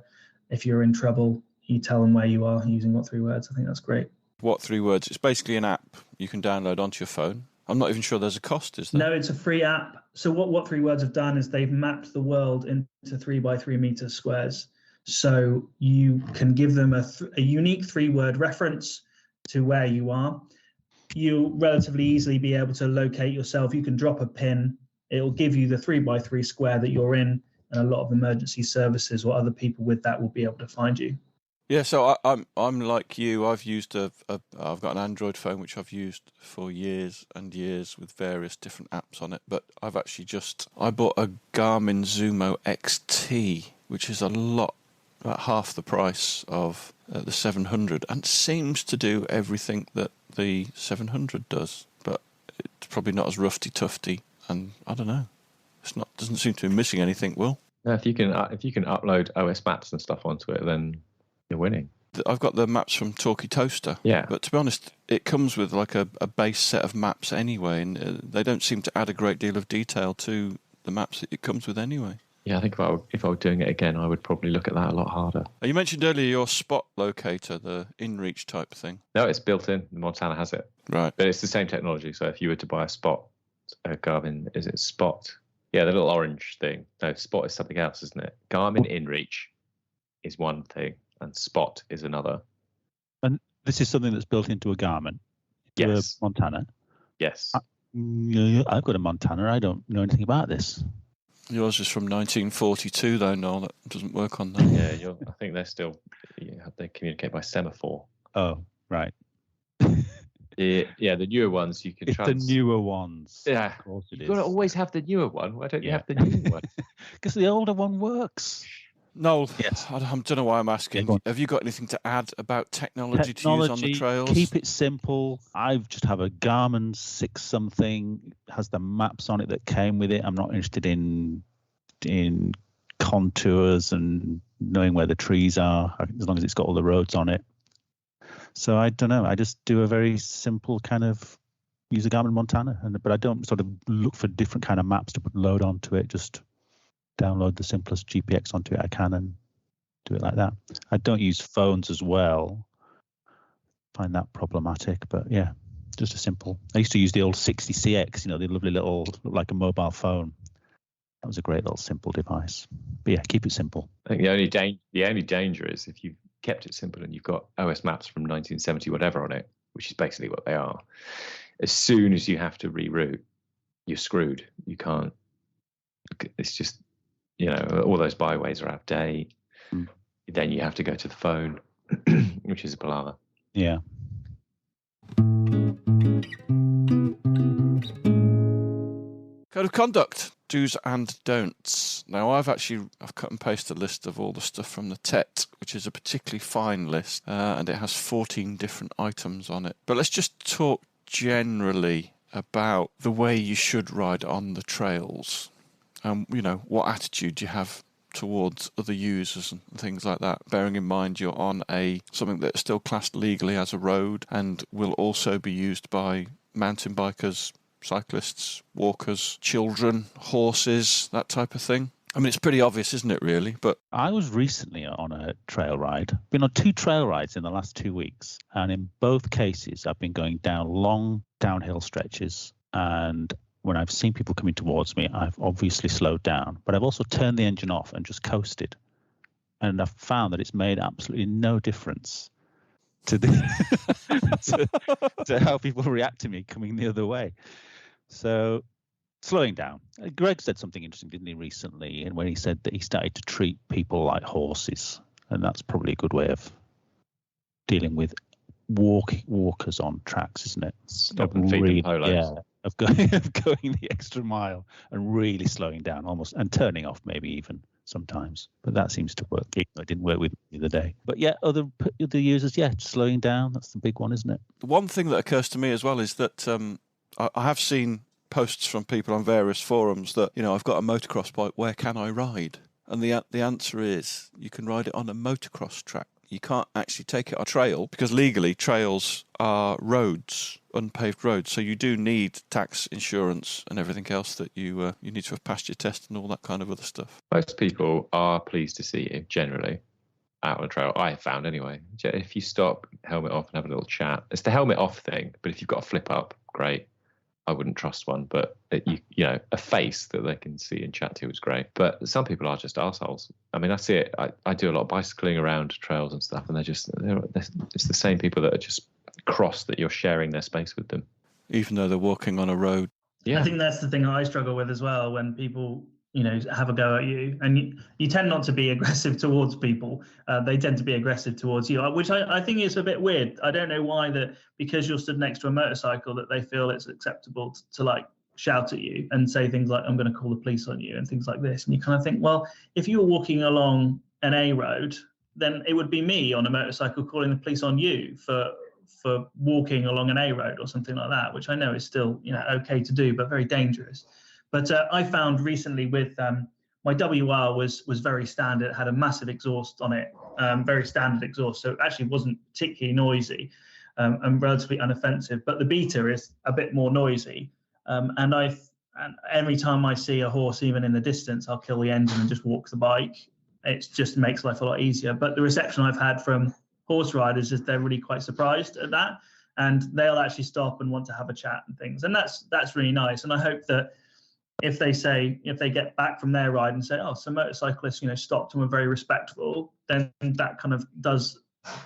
If you're in trouble, you tell them where you are using What 3 Words. I think that's great. What 3 Words? It's basically an app you can download onto your phone. I'm not even sure there's a cost, is there? No, it's a free app. So what 3 Words have done is they've mapped the world into 3 by 3 meter squares. So you can give them a unique 3-word reference to where you are. You'll relatively easily be able to locate yourself. You can drop a pin. It'll give you the 3x3 square that you're in, and a lot of emergency services or other people with that will be able to find you. Yeah, so I'm like you. I've used I've got an Android phone which I've used for years and years with various different apps on it. But I've actually I bought a Garmin Zumo XT, which is about half the price of the 700, and seems to do everything that the 700 does. But it's probably not as roughy-tufty, and I don't know. Doesn't seem to be missing anything. Will? If you can upload OS maps and stuff onto it, then you're winning. I've got the maps from Talkie Toaster. Yeah. But to be honest, it comes with like a base set of maps anyway, and they don't seem to add a great deal of detail to the maps that it comes with anyway. Yeah, I think if I were doing it again, I would probably look at that a lot harder. You mentioned earlier your spot locator, the InReach type thing. No, it's built in. Montana has it. Right. But it's the same technology. So if you were to buy a Spot, Garmin, is it Spot? Yeah, the little orange thing. No, Spot is something else, isn't it? Garmin InReach is one thing, and Spot is another. And this is something that's built into a Garmin? Yes. A Montana? Yes. I've got a Montana. I don't know anything about this. Yours is from 1942, though, Noel. That doesn't work on that. Yeah, I think they're still... they communicate by semaphore. Oh, right. Yeah, the newer ones you can... It's the newer ones. Yeah. Of course it is. You've got to always have the newer one. Why don't you have the newer one? Because the older one works. Noel, yes. I don't know why I'm asking. Yeah, have you got anything to add about technology to use on the trails? Keep it simple. I just have a Garmin 6 something, has the maps on it that came with it. I'm not interested in contours and knowing where the trees are, as long as it's got all the roads on it. So I don't know. I just do a very simple kind of use a Garmin Montana, but I don't sort of look for different kind of maps to load onto it. Just download the simplest GPX onto it I can and do it like that. I don't use phones as well. Find that problematic, but yeah, just a simple. I used to use the old 60CX, the lovely little, look like a mobile phone. That was a great little simple device. But yeah, keep it simple. I think the only danger is if you've kept it simple and you've got OS maps from 1970 whatever on it, which is basically what they are. As soon as you have to reroute, you're screwed. You can't. It's just, all those byways are out of date. Then you have to go to the phone, which is a palaver. Yeah. Code of conduct, do's and don'ts. Now, I've cut and pasted a list of all the stuff from the TET, which is a particularly fine list, and it has 14 different items on it. But let's just talk generally about the way you should ride on the trails. What attitude you have towards other users and things like that, bearing in mind you're on something that's still classed legally as a road and will also be used by mountain bikers, cyclists, walkers, children, horses, that type of thing. I mean, it's pretty obvious, isn't it, really? But I was recently on a trail ride. Been on 2 trail rides in the last 2 weeks, and in both cases I've been going down long downhill stretches, and when I've seen people coming towards me, I've obviously slowed down, but I've also turned the engine off and just coasted. And I've found that it's made absolutely no difference to to how people react to me coming the other way. So slowing down. Greg said something interesting, didn't he, recently, and when he said that he started to treat people like horses, and that's probably a good way of dealing with walkers on tracks, isn't it? Stop and feed them polos. Yeah. Of going the extra mile and really slowing down almost and turning off maybe even sometimes. But that seems to work. It didn't work with me the other day. But yeah, other users, slowing down. That's the big one, isn't it? One thing that occurs to me as well is that I have seen posts from people on various forums that, I've got a motocross bike, where can I ride? And the answer is you can ride it on a motocross track. You can't actually take it on a trail because legally trails are roads, unpaved roads. So you do need tax, insurance and everything else that you need to have passed your test and all that kind of other stuff. Most people are pleased to see you generally out on a trail. I have found anyway. If you stop, helmet off and have a little chat. It's the helmet off thing, but if you've got a flip up, great. I wouldn't trust one, but you know, a face that they can see and chat to is great. But some people are just arseholes. I mean, I see it. I do a lot of bicycling around trails and stuff, and it's the same people that are just cross that you're sharing their space with them, even though they're walking on a road. Yeah, I think that's the thing I struggle with as well, when people, you know, have a go at you, and you tend not to be aggressive towards people. They tend to be aggressive towards you, which I think is a bit weird. I don't know why, that because you're stood next to a motorcycle that they feel it's acceptable to like shout at you and say things like, I'm going to call the police on you and things like this. And you kind of think, well, if you were walking along an A road, then it would be me on a motorcycle calling the police on you for walking along an A road or something like that, which I know is still, you know, okay to do, but very dangerous. But I found recently with my WR was very standard. It had a massive exhaust on it, very standard exhaust. So it actually wasn't particularly noisy and relatively unoffensive. But the Beta is a bit more noisy. And every time I see a horse, even in the distance, I'll kill the engine and just walk the bike. It just makes life a lot easier. But the reception I've had from horse riders is they're really quite surprised at that, and they'll actually stop and want to have a chat and things. And that's really nice. And I hope that if they get back from their ride and say, oh, some motorcyclists, you know, stopped and were very respectful, then that kind of does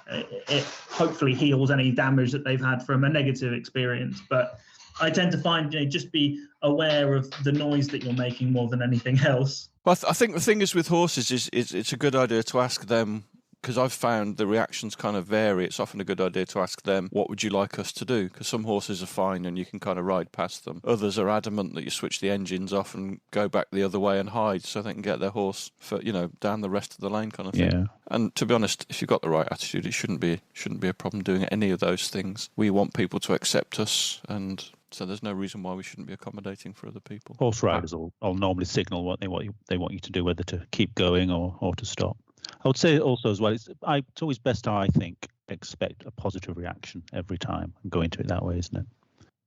it hopefully heals any damage that they've had from a negative experience. But I tend to find, you know, just be aware of the noise that you're making more than anything else. Well, I think the thing is with horses is it's a good idea to ask them, because I've found the reactions kind of vary. It's often a good idea to ask them, what would you like us to do? Because some horses are fine and you can kind of ride past them. Others are adamant that you switch the engines off and go back the other way and hide so they can get their horse for, you know, down the rest of the lane kind of thing. Yeah. And to be honest, if you've got the right attitude, it shouldn't be a problem doing any of those things. We want people to accept us, and so there's no reason why we shouldn't be accommodating for other people. Horse riders will normally signal what they want you to do, whether to keep going or to stop. I would say also as well, it's always best to, I think, expect a positive reaction every time and go into it that way, isn't it?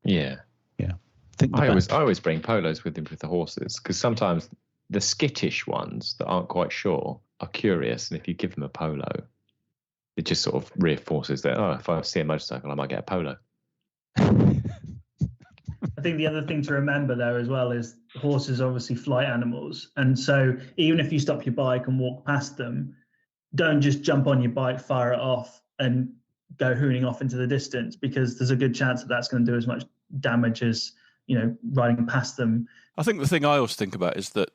Yeah. I always bring polos with the horses, because sometimes the skittish ones that aren't quite sure are curious, and if you give them a polo, it just sort of reinforces that, oh, if I see a motorcycle, I might get a polo. I think the other thing to remember there as well is horses are obviously flight animals. And so even if you stop your bike and walk past them, don't just jump on your bike, fire it off and go hooning off into the distance, because there's a good chance that that's going to do as much damage as, you know, riding past them. I think the thing I always think about is that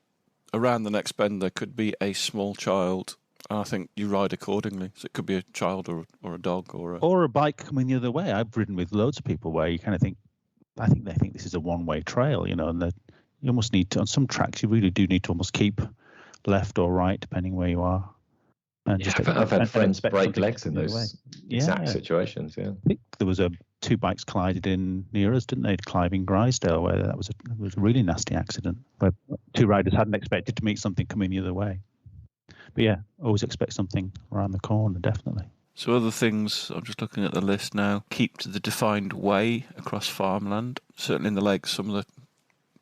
around the next bend there could be a small child, and I think you ride accordingly. So it could be a child or a dog or a bike coming the other way. I've ridden with loads of people where you kind of think, I think they think this is a one-way trail, you know, and that you almost need to, on some tracks, you really do need to almost keep left or right, depending where you are. And I've had friends break legs in those exact situations. Yeah, I think there was two bikes collided in near us, didn't they? Climbing Grisdale, where that was a really nasty accident where two riders hadn't expected to meet something coming the other way. But yeah, always expect something around the corner, definitely. So other things, I'm just looking at the list now. Keep to the defined way across farmland. Certainly in the lakes, some of the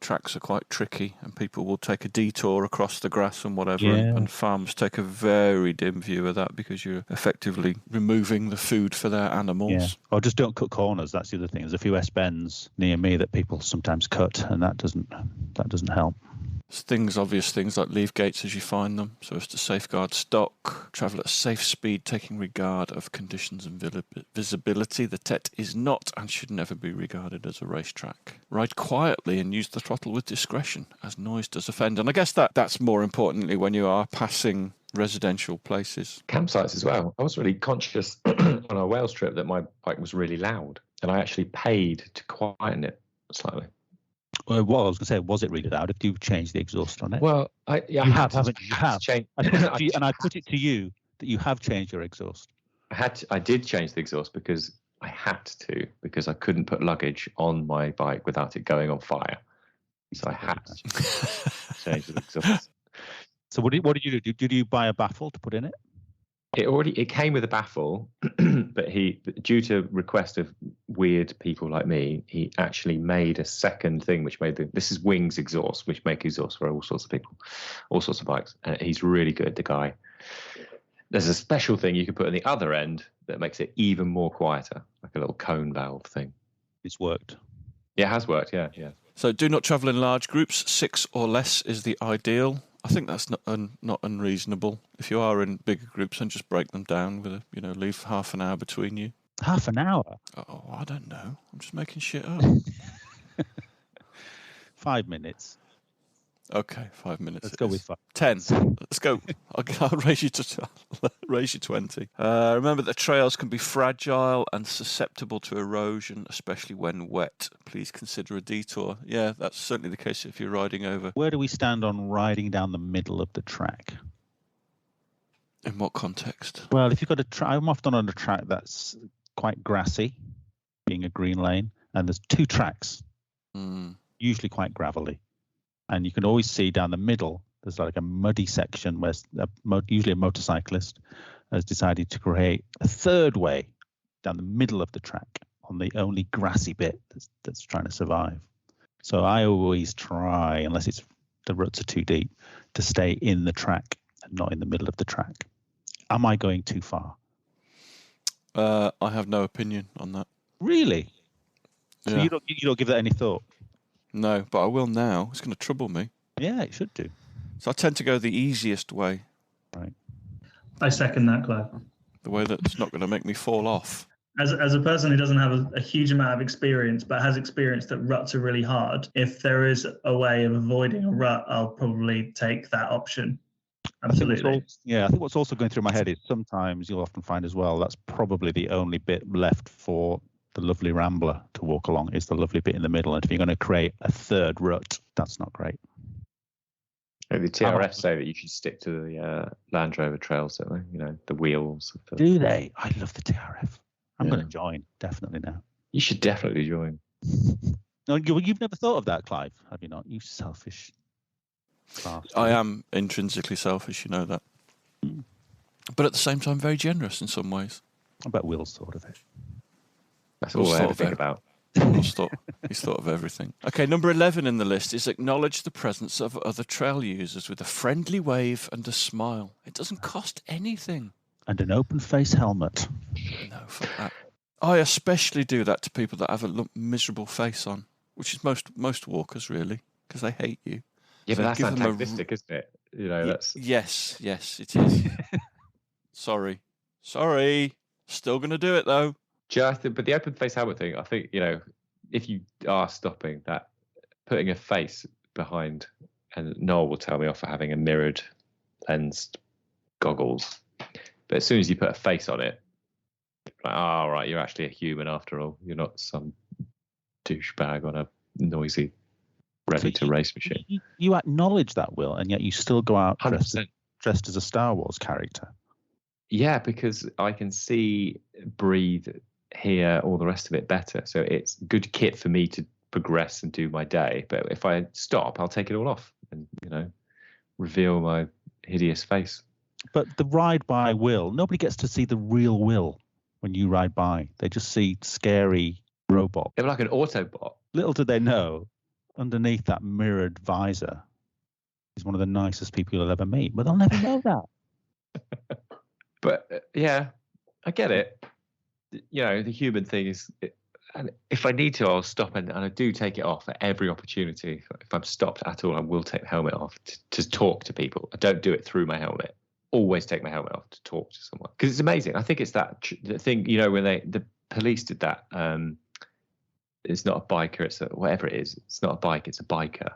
tracks are quite tricky and people will take a detour across the grass and whatever. Yeah. And farms take a very dim view of that, because you're effectively removing the food for their animals. Yeah. Or just don't cut corners. That's the other thing. There's a few S-bends near me that people sometimes cut, and that doesn't help. Obvious things like leave gates as you find them, so as to safeguard stock. Travel at a safe speed, taking regard of conditions and visibility. The TET is not and should never be regarded as a racetrack. Ride quietly and use the throttle with discretion, as noise does offend. And I guess that's more importantly when you are passing residential places. Campsites as well. I was really conscious on a Wales trip that my bike was really loud, and I actually paid to quieten it slightly. Well, what I was going to say, was it really loud? If you changed the exhaust on it? Well, you have, haven't you? You have. And I put it to you that you have changed your exhaust. I did change the exhaust because I had to, because I couldn't put luggage on my bike without it going on fire. So I had to change the exhaust. So what did you do? Did you buy a baffle to put in it? It came with a baffle, but due to request of weird people like me, he actually made a second thing, which made this is Wings exhaust, which make exhaust for all sorts of people, all sorts of bikes. And he's really good, the guy. There's a special thing you can put on the other end that makes it even more quieter, like a little cone valve thing. It's worked. Yeah, it has worked. Yeah. So do not travel in large groups. 6 or less is the ideal. I think that's not unreasonable. If you are in bigger groups, then just break them down with leave half an hour between you. Half an hour? Oh, I don't know. I'm just making shit up. 5 minutes. Okay, 5 minutes. Let's go with 5. 10. Let's go. I'll raise you to 20. Remember that trails can be fragile and susceptible to erosion, especially when wet. Please consider a detour. Yeah, that's certainly the case if you're riding over. Where do we stand on riding down the middle of the track? In what context? Well, if you've got I'm often on a track that's quite grassy, being a green lane, and there's 2 tracks, usually quite gravelly. And you can always see down the middle, there's like a muddy section where usually a motorcyclist has decided to create a third way down the middle of the track on the only grassy bit that's trying to survive. So I always try, unless the ruts are too deep, to stay in the track and not in the middle of the track. Am I going too far? I have no opinion on that. Really? So Yeah. you don't give that any thought? No, but I will now. It's going to trouble me. Yeah, it should do. So I tend to go the easiest way. Right. I second that, Clive. The way that's not going to make me fall off. As a person who doesn't have a huge amount of experience, but has experienced that ruts are really hard, if there is a way of avoiding a rut, I'll probably take that option. Absolutely. I think what's also going through my head is sometimes you'll often find as well, that's probably the only bit left for the lovely rambler to walk along, is the lovely bit in the middle. And if you're going to create a third rut, that's not great. The TRF say that you should stick to the Land Rover trails, don't they? The wheels. Do they? I love the TRF. I'm Yeah. going to join, definitely now. You should definitely join. No, you've never thought of that, Clive, have you not? You selfish bastard. I am intrinsically selfish, you know that. But at the same time, very generous in some ways. I bet Will's thought of it. That's all I ever think about. He's thought of everything. Okay, number 11 in the list is acknowledge the presence of other trail users with a friendly wave and a smile. It doesn't cost anything. And an open face helmet. No, fuck that. I especially do that to people that have a miserable face on, which is most walkers, really, because they hate you. Yeah, So but that's give them antagonistic, isn't it? That's... Yes, it is. Sorry. Still going to do it, though. But the open face helmet thing, I think, if you are stopping that, putting a face behind, and Noel will tell me off for having a mirrored lensed goggles. But as soon as you put a face on it, like, right, you're actually a human after all. You're not some douchebag on a noisy, ready-to-race machine. You acknowledge that, Will, and yet you still go out 100%. dressed as a Star Wars character. Yeah, because I can see, breathe, hear all the rest of it better. So it's good kit for me to progress and do my day. But if I stop, I'll take it all off and, reveal my hideous face. But the ride by Will, nobody gets to see the real Will when you ride by. They just see scary robot. They're like an Autobot. Little do they know, underneath that mirrored visor is one of the nicest people you'll ever meet. But they'll never know that. But yeah, I get it. The human thing is, and if I need to, I'll stop and I do take it off at every opportunity. If I'm stopped at all, I will take the helmet off to talk to people. I don't do it through my helmet. Always take my helmet off to talk to someone, because it's amazing. I think it's the thing, when the police did that. It's not a biker, it's whatever it is. It's not a bike, it's a biker.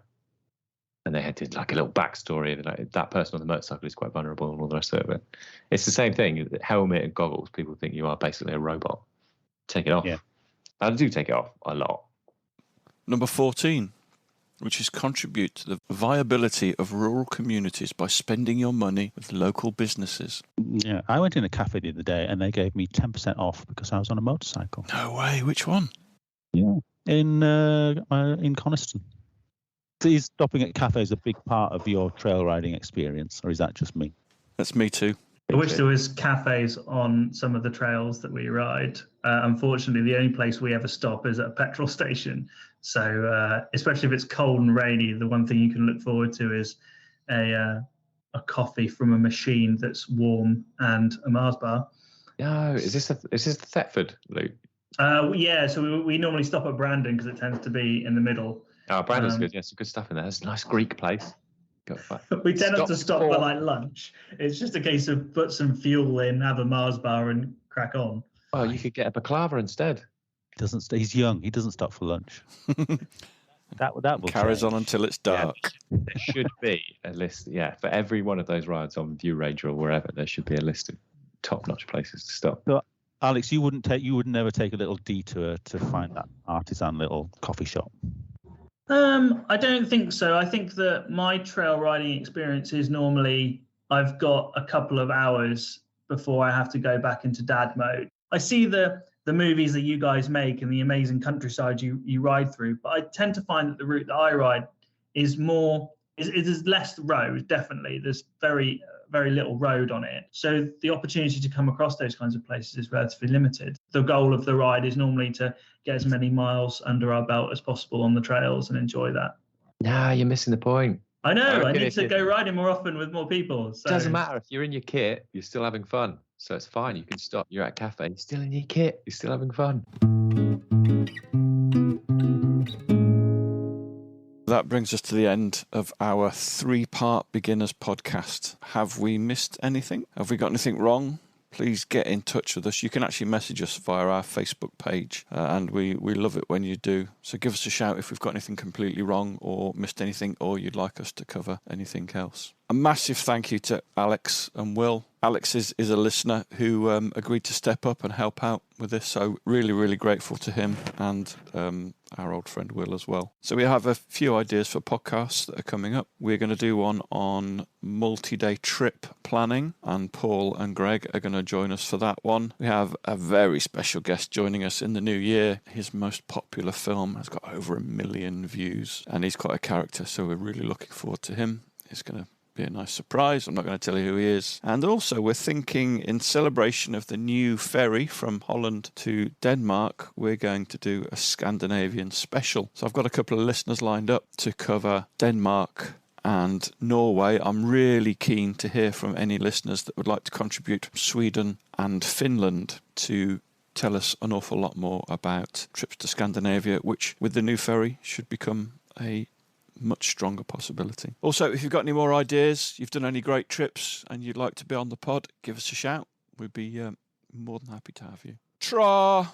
And they did like a little backstory that that person on the motorcycle is quite vulnerable and all the rest of it. It's the same thing. Helmet and goggles, people think you are basically a robot. Take it off. Yeah. I do take it off a lot. Number 14, which is contribute to the viability of rural communities by spending your money with local businesses. Yeah, I went in a cafe the other day and they gave me 10% off because I was on a motorcycle. No way. Which one? Yeah, in Coniston. Is stopping at cafes a big part of your trail riding experience, or is that just me? That's me too. I wish there was cafes on some of the trails that we ride. Unfortunately, the only place we ever stop is at a petrol station. So especially if it's cold and rainy, the one thing you can look forward to is a coffee from a machine that's warm and a Mars bar. No, is this the Thetford loop? Yeah, so we normally stop at Brandon because it tends to be in the middle. Oh, Brandon's good. Yeah, some good stuff in there. It's a nice Greek place. We tend not to stop for like lunch. It's just a case of put some fuel in, have a Mars bar, and crack on. Oh, you could get a baklava instead. He's young. He doesn't stop for lunch. that will carries change. on until it's dark. Yeah, there should be a list. Yeah, for every one of those rides on View Ranger or wherever, there should be a list of top-notch places to stop. So, Alex, you would never take a little detour to find that artisan little coffee shop. I don't think so. I think that my trail riding experience is normally I've got a couple of hours before I have to go back into dad mode. I see the movies that you guys make and the amazing countryside you ride through, but I tend to find that the route that I ride is less road, definitely. There's very little road on it. So the opportunity to come across those kinds of places is relatively limited. The goal of the ride is normally to get as many miles under our belt as possible on the trails and enjoy that. Nah, you're missing the point. I know. I need to go riding more often with more people. So. It doesn't matter. If you're in your kit, you're still having fun. So it's fine. You can stop. You're at a cafe. You're still in your kit. You're still having fun. That brings us to the end of our 3-part beginners podcast. Have we missed anything? Have we got anything wrong? Please get in touch with us. You can actually message us via our Facebook page, and we love it when you do. So give us a shout if we've got anything completely wrong or missed anything, or you'd like us to cover anything else. A massive thank you to Alex and Will. Alex is a listener who agreed to step up and help out with this, so really, really grateful to him and our old friend Will as well. So we have a few ideas for podcasts that are coming up. We're going to do one on multi-day trip planning, and Paul and Greg are going to join us for that one. We have a very special guest joining us in the new year. His most popular film has got over 1 million views, and he's quite a character, so we're really looking forward to him. It's going to be a nice surprise. I'm not going to tell you who he is. And also we're thinking, in celebration of the new ferry from Holland to Denmark, we're going to do a Scandinavian special. So I've got a couple of listeners lined up to cover Denmark and Norway. I'm really keen to hear from any listeners that would like to contribute from Sweden and Finland to tell us an awful lot more about trips to Scandinavia, which with the new ferry should become a much stronger possibility. Also, if you've got any more ideas, you've done any great trips and you'd like to be on the pod, give us a shout. We'd be more than happy to have you. Tra!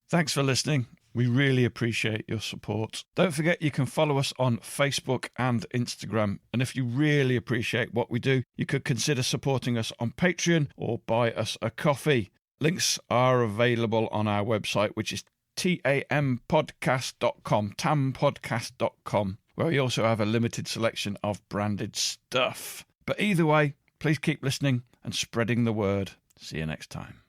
Thanks for listening. We really appreciate your support. Don't forget you can follow us on Facebook and Instagram. And if you really appreciate what we do, you could consider supporting us on Patreon or buy us a coffee. Links are available on our website, which is tampodcast.com, tampodcast.com, where we also have a limited selection of branded stuff. But either way, please keep listening and spreading the word. See you next time.